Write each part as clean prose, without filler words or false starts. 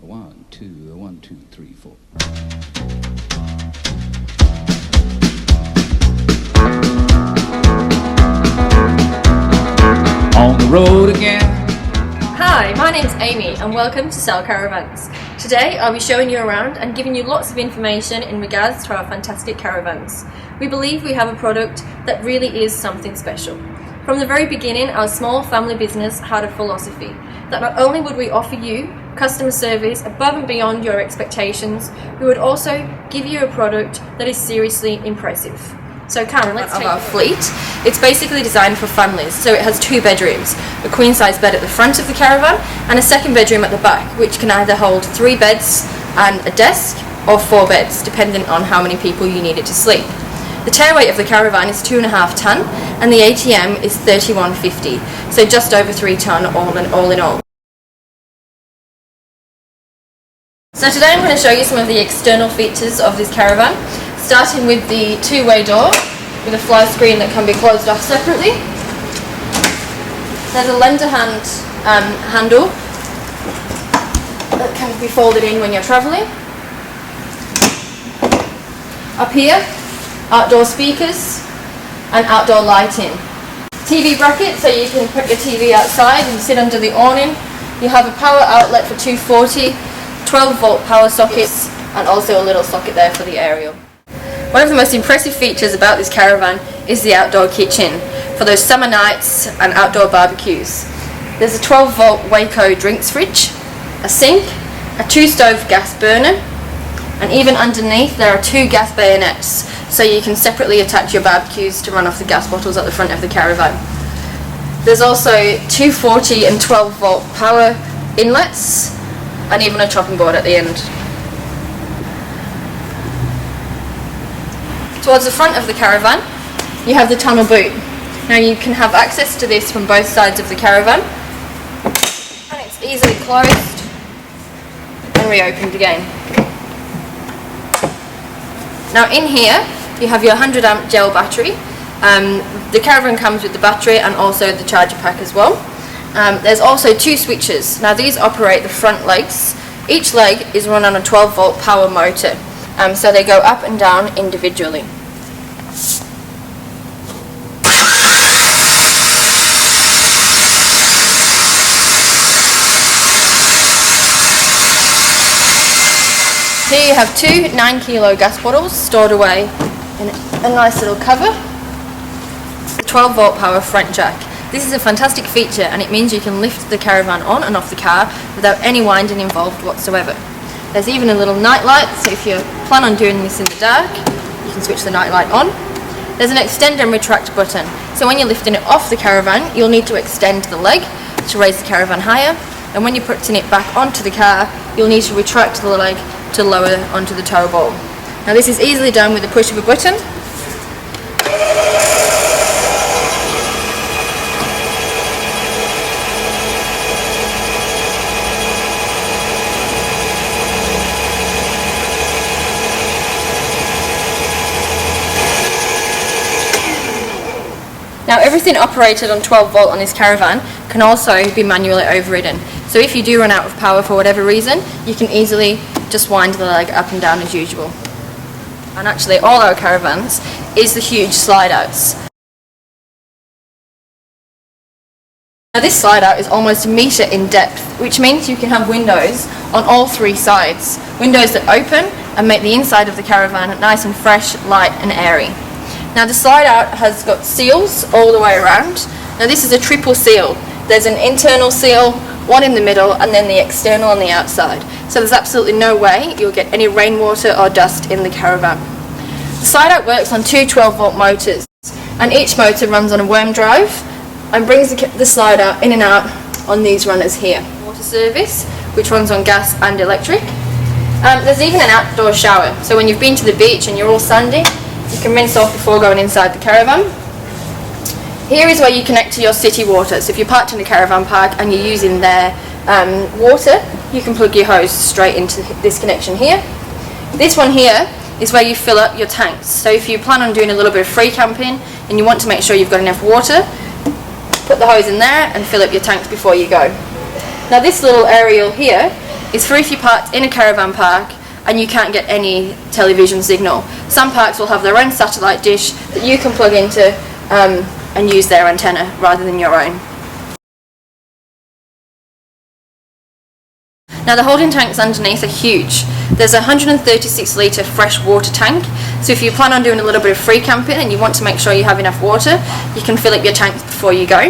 1, 2, 1, 2, 3, 4. On the road again. Hi, my name's Amy and welcome to CellCaravans. Today I'll be showing you around and giving you lots of information in regards to our fantastic caravans. We believe we have a product that really is something special. From the very beginning, our small family business had a philosophy that not only would we offer you customer service above and beyond your expectations, we would also give you a product that is seriously impressive. So Karen, let's take our fleet. It's basically designed for families, so it has 2 bedrooms, a queen size bed at the front of the caravan and a second bedroom at the back, which can either hold 3 beds and a desk or 4 beds, depending on how many people you need it to sleep. The tare weight of the caravan is 2.5 tonne and the ATM is 3150, so just over 3 tonne all in all. So today I'm going to show you some of the external features of this caravan, starting with the 2-way door with a fly screen that can be closed off separately. There's a lender handle that can be folded in when you're travelling. Up here, outdoor speakers and outdoor lighting. TV bracket, so you can put your TV outside and sit under the awning. You have a power outlet for 240, 12-volt power sockets, and also a little socket there for the aerial. One of the most impressive features about this caravan is the outdoor kitchen for those summer nights and outdoor barbecues. There's a 12-volt Waco drinks fridge, a sink, a 2-stove gas burner, and even underneath there are 2 gas bayonets, so you can separately attach your barbecues to run off the gas bottles at the front of the caravan. There's also 240 and 12-volt power inlets and even a chopping board at the end. Towards the front of the caravan, you have the tunnel boot. Now you can have access to this from both sides of the caravan, and it's easily closed and reopened again. Now in here, you have your 100 amp gel battery. The caravan comes with the battery and also the charger pack as well. There's also 2 switches. Now these operate the front legs. Each leg is run on a 12-volt power motor. So they go up and down individually. Here you have 2 9-kilo gas bottles stored away in a nice little cover. The 12-volt power front jack. This is a fantastic feature and it means you can lift the caravan on and off the car without any winding involved whatsoever. There's even a little night light, so if you plan on doing this in the dark, you can switch the night light on. There's an extend and retract button, so when you're lifting it off the caravan, you'll need to extend the leg to raise the caravan higher, and when you're putting it back onto the car, you'll need to retract the leg to lower onto the tow ball. Now this is easily done with the push of a button. Now everything operated on 12-volt on this caravan can also be manually overridden. So if you do run out of power for whatever reason, you can easily just wind the leg up and down as usual. And actually all our caravans is the huge slide outs. Now this slide out is almost 1 metre in depth, which means you can have windows on all 3 sides. Windows that open and make the inside of the caravan nice and fresh, light and airy. Now the slide out has got seals all the way around. Now this is a triple seal. There's an internal seal, one in the middle and then the external on the outside. So there's absolutely no way you'll get any rainwater or dust in the caravan. The slide out works on 2 12-volt motors and each motor runs on a worm drive and brings the slide out in and out on these runners here. Water service, which runs on gas and electric. There's even an outdoor shower, so when you've been to the beach and you're all sandy, you can rinse off before going inside the caravan. Here is where you connect to your city water. So if you're parked in a caravan park and you're using their water, you can plug your hose straight into this connection here. This one here is where you fill up your tanks. So if you plan on doing a little bit of free camping and you want to make sure you've got enough water, put the hose in there and fill up your tanks before you go. Now this little aerial here is for if you parked in a caravan park and you can't get any television signal. Some parks will have their own satellite dish that you can plug into and use their antenna rather than your own. Now the holding tanks underneath are huge. There's a 136 litre fresh water tank, so if you plan on doing a little bit of free camping and you want to make sure you have enough water, you can fill up your tanks before you go.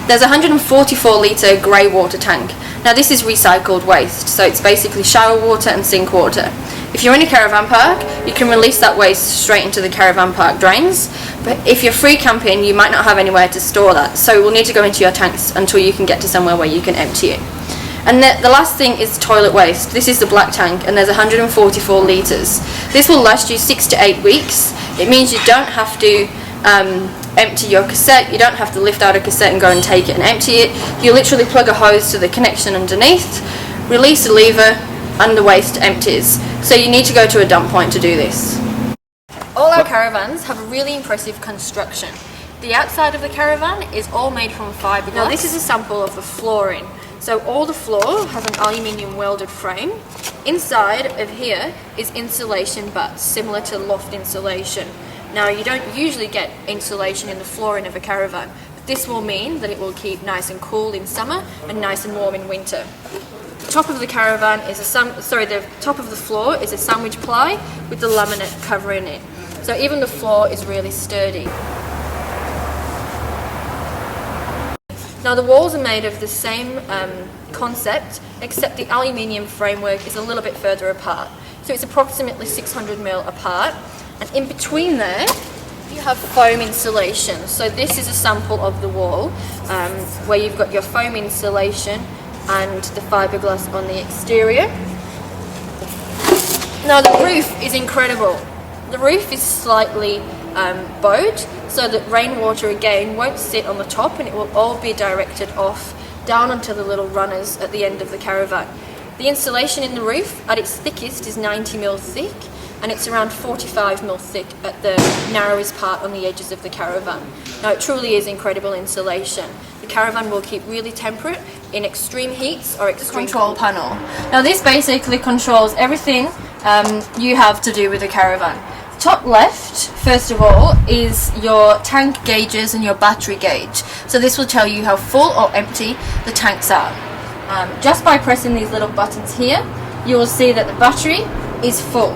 There's a 144 litre grey water tank. Now this is recycled waste, so it's basically shower water and sink water. If you're in a caravan park, you can release that waste straight into the caravan park drains, but if you're free camping, you might not have anywhere to store that, so it will need to go into your tanks until you can get to somewhere where you can empty it. And the last thing is toilet waste. This is the black tank, and there's 144 litres. This will last you 6 to 8 weeks. It means you don't have to empty your cassette, you don't have to lift out a cassette and go and take it and empty it. You literally plug a hose to the connection underneath, release a lever, and the waste empties. So you need to go to a dump point to do this. All our caravans have a really impressive construction. The outside of the caravan is all made from fiberglass. Now this is a sample of the flooring. So all the floor has an aluminium welded frame. Inside of here is insulation butts, similar to loft insulation. Now you don't usually get insulation in the flooring of a caravan, but this will mean that it will keep nice and cool in summer and nice and warm in winter. The top of the caravan is the top of the floor is a sandwich ply with the laminate covering it. So even the floor is really sturdy. Now the walls are made of the same concept, except the aluminium framework is a little bit further apart. So it's approximately 600mm apart, and in between there you have foam insulation. So this is a sample of the wall where you've got your foam insulation and the fiberglass on the exterior. Now the roof is incredible. The roof is slightly bowed, so that rainwater again won't sit on the top and it will all be directed off down onto the little runners at the end of the caravan. The insulation in the roof at its thickest is 90mm thick, and it's around 45mm thick at the narrowest part on the edges of the caravan. Now it truly is incredible insulation. The caravan will keep really temperate in extreme heats or extreme control panel. Now this basically controls everything you have to do with the caravan. Top left, first of all, is your tank gauges and your battery gauge. So this will tell you how full or empty the tanks are. Just by pressing these little buttons here, you will see that the battery is full.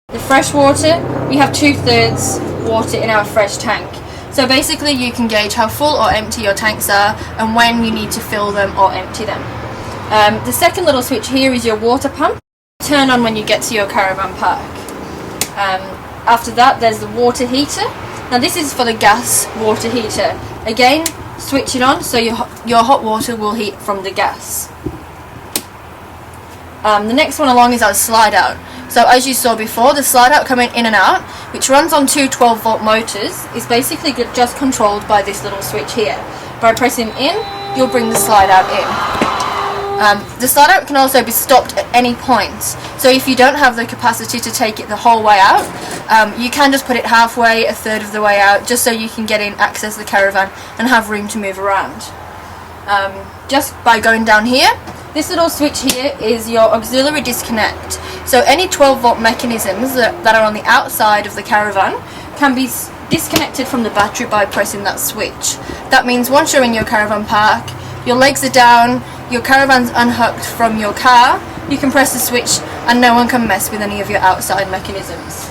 The fresh water, we have 2/3 water in our fresh tank. So basically you can gauge how full or empty your tanks are and when you need to fill them or empty them. The second little switch here is your water pump. Turn on when you get to your caravan park. After that there's the water heater. Now this is for the gas water heater. Again, switch it on so your hot water will heat from the gas. The next one along is our slide out. So as you saw before, the slide out coming in and out, which runs on two 12-volt motors, is basically just controlled by this little switch here. By pressing in, you'll bring the slide out in. The slide out can also be stopped at any point, so if you don't have the capacity to take it the whole way out, you can just put it halfway, a third of the way out, just so you can get in, access the caravan and have room to move around. Just by going down here, this little switch here is your auxiliary disconnect. So any 12-volt mechanisms that are on the outside of the caravan can be disconnected from the battery by pressing that switch. That means once you're in your caravan park, your legs are down, your caravan's unhooked from your car, you can press the switch and no one can mess with any of your outside mechanisms.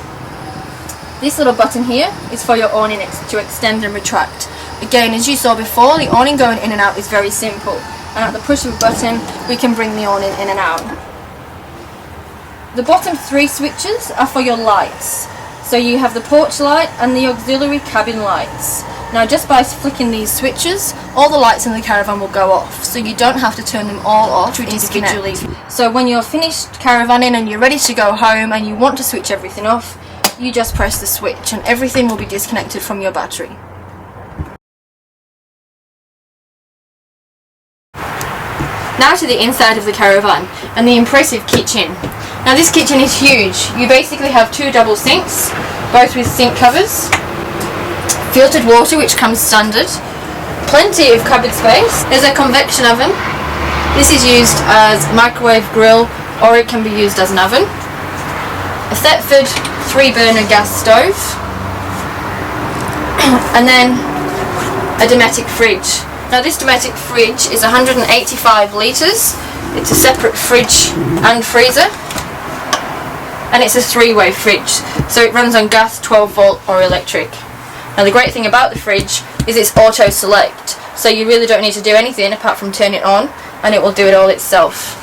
This little button here is for your awning to extend and retract. Again, as you saw before, the awning going in and out is very simple, and at the push of a button we can bring the awning in and out. The bottom 3 switches are for your lights. So you have the porch light and the auxiliary cabin lights. Now just by flicking these switches, all the lights in the caravan will go off, so you don't have to turn them all off individually. So when you're finished caravanning and you're ready to go home and you want to switch everything off, you just press the switch and everything will be disconnected from your battery. Now to the inside of the caravan and the impressive kitchen. Now this kitchen is huge. You basically have 2 double sinks, both with sink covers, filtered water which comes standard, plenty of cupboard space. There's a convection oven. This is used as a microwave grill, or it can be used as an oven. A Thetford 3-burner gas stove. And then a Dometic fridge. Now this Dometic fridge is 185 litres. It's a separate fridge and freezer. And it's a 3-way fridge, so it runs on gas, 12 volt or electric. Now the great thing about the fridge is it's auto select, so you really don't need to do anything apart from turn it on and it will do it all itself.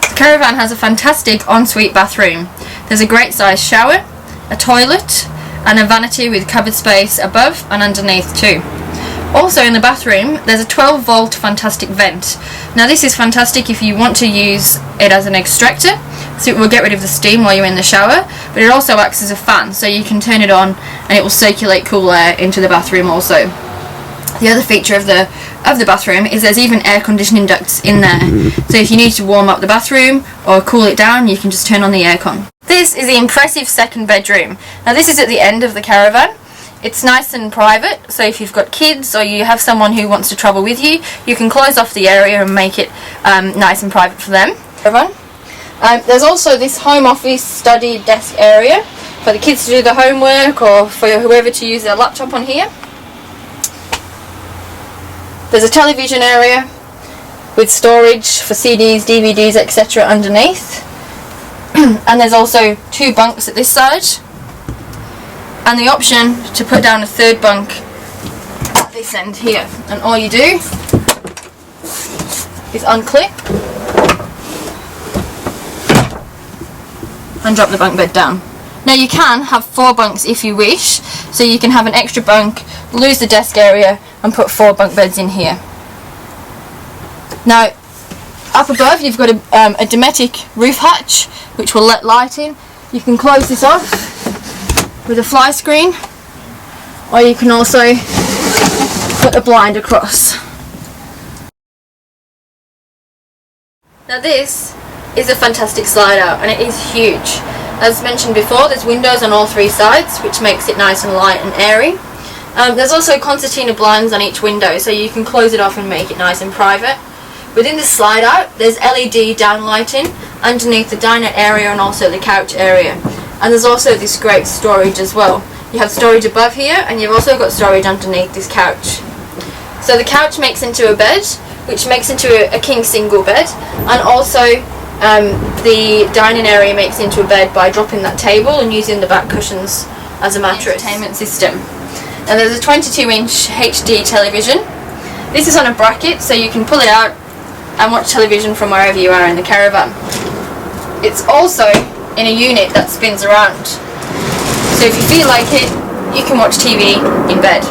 The Caravan has a fantastic ensuite bathroom. There's a great sized shower, a toilet and a vanity with cupboard space above and underneath too. Also in the bathroom there's a 12 volt fantastic vent. Now this is fantastic if you want to use it as an extractor, so it will get rid of the steam while you're in the shower, but it also acts as a fan, so you can turn it on and it will circulate cool air into the bathroom also. The other feature of the bathroom is there's even air conditioning ducts in there, so if you need to warm up the bathroom or cool it down, you can just turn on the aircon. This is the impressive second bedroom. Now this is at the end of the Caravan. It's nice and private, so if you've got kids or you have someone who wants to travel with you, you can close off the area and make it nice and private for them. There's also this home office study desk area for the kids to do the homework or for whoever to use their laptop on here. There's a television area with storage for CDs, DVDs, etc. underneath. And there's also 2 bunks at this side. And the option to put down a 3rd bunk at this end here. And all you do is unclip and drop the bunk bed down. Now you can have 4 bunks if you wish, so you can have an extra bunk, lose the desk area and put 4 bunk beds in here. Now up above you've got a Dometic roof hatch which will let light in. You can close this off with a fly screen, or you can also put a blind across. Now this is a fantastic slide out and it is huge. As mentioned before, there's windows on all 3 sides which makes it nice and light and airy. There's also concertina blinds on each window, so you can close it off and make it nice and private. Within the slide out there's LED downlighting underneath the dinette area and also the couch area. And there's also this great storage as well. You have storage above here and you've also got storage underneath this couch. So the couch makes into a bed, which makes into a king single bed, and also the dining area makes into a bed by dropping that table and using the back cushions as a mattress. Entertainment system. And there's a 22-inch HD television. This is on a bracket, so you can pull it out and watch television from wherever you are in the Caravan. It's also in a unit that spins around, so if you feel like it, you can watch TV in bed.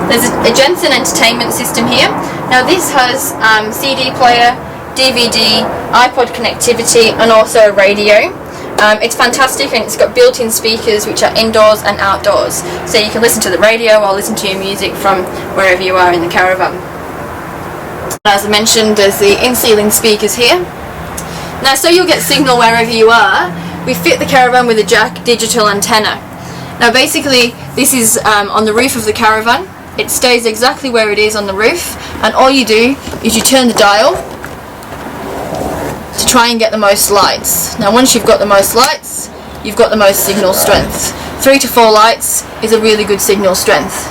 There's a Jensen entertainment system here. Now this has CD player, DVD, iPod connectivity and also a radio. It's fantastic and it's got built-in speakers which are indoors and outdoors, so you can listen to the radio or listen to your music from wherever you are in the Caravan. As I mentioned, there's the in-ceiling speakers here. Now so you'll get signal wherever you are, we fit the Caravan with a jack digital antenna. Now basically this is on the roof of the Caravan. It stays exactly where it is on the roof, and all you do is you turn the dial to try and get the most lights. Now once you've got the most lights, you've got the most signal strength. 3 to 4 lights is a really good signal strength.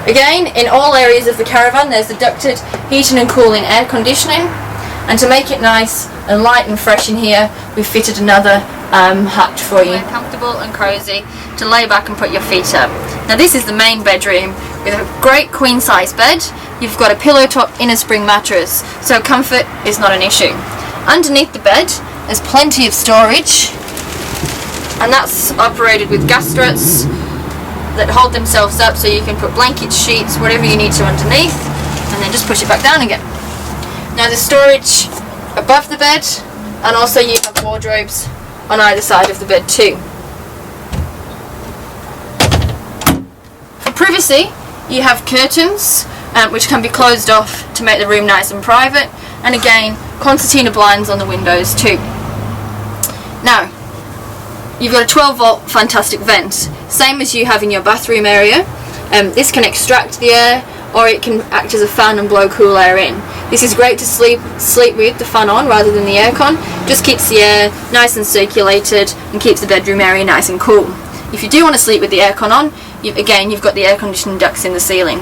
Again, in all areas of the Caravan there's the ducted heating and cooling air conditioning, and to make it nice and light and fresh in here we've fitted another hatch for you. Comfortable and cosy to lay back and put your feet up. Now this is the main bedroom with a great queen size bed. You've got a pillow top inner spring mattress, so comfort is not an issue. Underneath the bed there's plenty of storage, and that's operated with gas struts that hold themselves up, so you can put blankets, sheets, whatever you need to underneath, and then just push it back down again. Now there's storage above the bed, and also you have wardrobes on either side of the bed too. For privacy, you have curtains which can be closed off to make the room nice and private, and again concertina blinds on the windows too. Now you've got a 12 volt fantastic vent, same as you have in your bathroom area. This can extract the air, or it can act as a fan and blow cool air in. This is great to sleep with the fan on rather than the aircon. Just keeps the air nice and circulated and keeps the bedroom area nice and cool. If you do want to sleep with the aircon on, you've got the air conditioning ducts in the ceiling.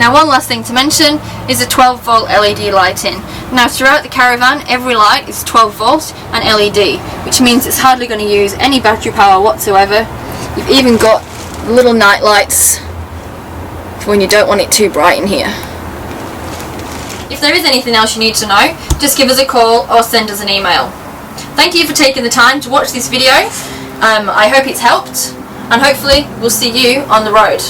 Now, one last thing to mention is the 12 volt LED lighting. Now, throughout the caravan, every light is 12 volt and LED, which means it's hardly going to use any battery power whatsoever. You've even got little night lights for when you don't want it too bright in here. If there is anything else you need to know, just give us a call or send us an email. Thank you for taking the time to watch this video. I hope it's helped, and hopefully we'll see you on the road.